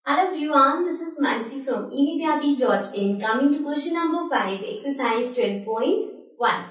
Hello everyone, this is Mansi from evidyati.in. Coming to question number 5, exercise 12.1.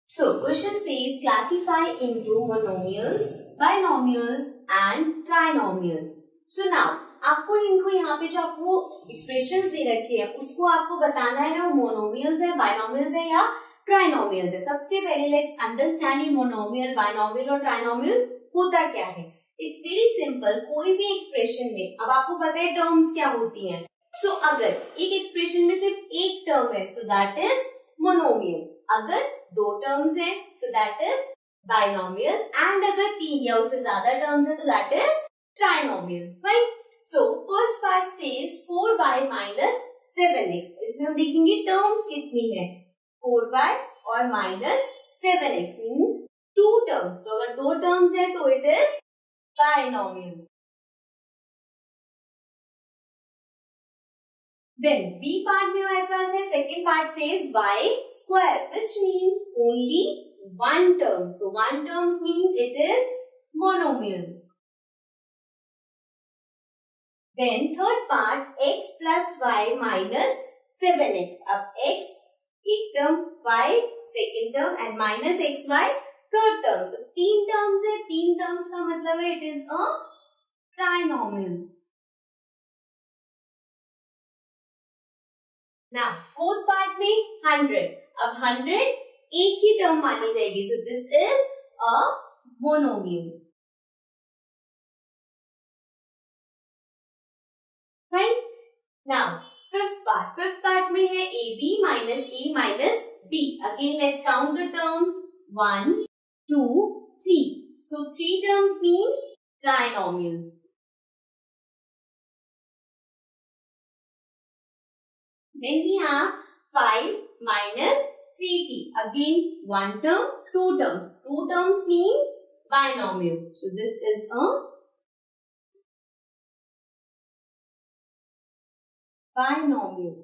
So, question says classify into monomials, binomials and trinomials. So now, आपको इनको यहाँ पे जो आपको expressions दे रखे हैं उसको आपको बताना है वो मोनोमियल्स है, बाइनोमियल्स है या ट्राइनोमियल्स है. सबसे पहले लेट्स अंडरस्टैंड ये मोनोमियल, बाइनोमियल और ट्राइनोमियल होता क्या है. It's very simple. कोई भी एक्सप्रेशन में अब आपको पता है टर्म्स क्या होती हैं. सो अगर एक एक्सप्रेशन में सिर्फ एक टर्म है सो दैट इज मोनोमियल. अगर दो टर्म्स है so that is binomial. And अगर तीन या उससे ज्यादा टर्म्स है तो that is trinomial. Right. So first part says 4y minus 7x. इसमें हम देखेंगे टर्म्स कितनी है. 4y और minus 7x means to terms. तो अगर दो टर्म्स है तो it is binomial. Then B part में हमारे पास है second part says y square which means only one term. So one term means it is monomial. Then third part x plus y minus 7x. अब x एक term, y second term and minus xy third term. तो तीन terms है. तीन terms का मतलब है it is a trinomial. Now fourth part में 100. अब 100 एक ही टर्म मानी जाएगी. So this is a monomial. Right. Now fifth part में है ab minus a minus b. Again let's count the terms. 1 2 3. So 3 terms means trinomial. Then we have 5 minus 3t. Again one term, two terms. Two terms means binomial. So this is a binomial.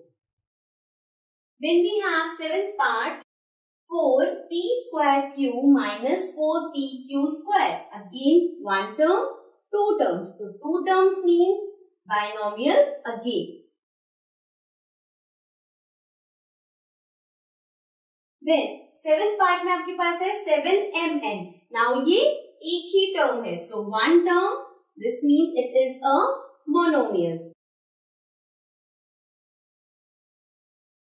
Then we have seventh part. 4p square q minus 4pq square. Again one term, two terms. So two terms means binomial again. Then seventh part में आपके पास है 7mn. Now ये एक ही term है. So one term. This means it is a monomial.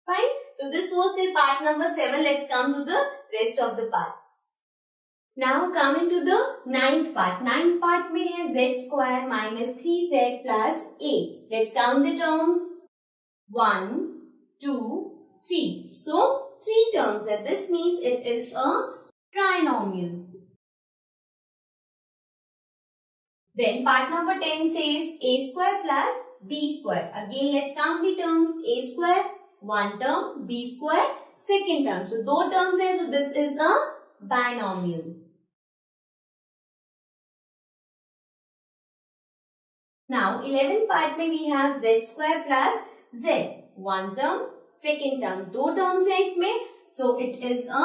Fine. So this was till part number 7. Let's come to the rest of the parts. Now coming to the ninth part. Ninth part में है z square minus 3z plus 8. Let's count the terms. 1, 2, 3. So 3 terms. And this means it is a trinomial. Then part number 10 says a square plus b square. Again let's count the terms. A square one term, b square second term. So दो terms है. So this is a binomial. Now 11th part में we have z square plus z. One term, second term. दो terms है इसमें. So it is a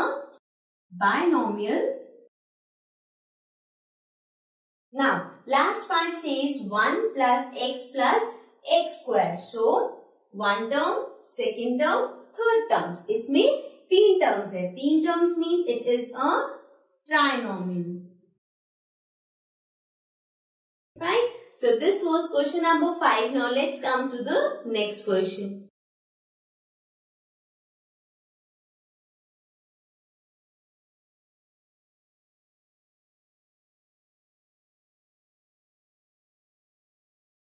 binomial. Now last part says 1 plus x square. So one term, second term, third terms. इसमें तीन terms है. तीन terms means it is a trinomial. Right? So this was question number 5. Now let's come to the next question.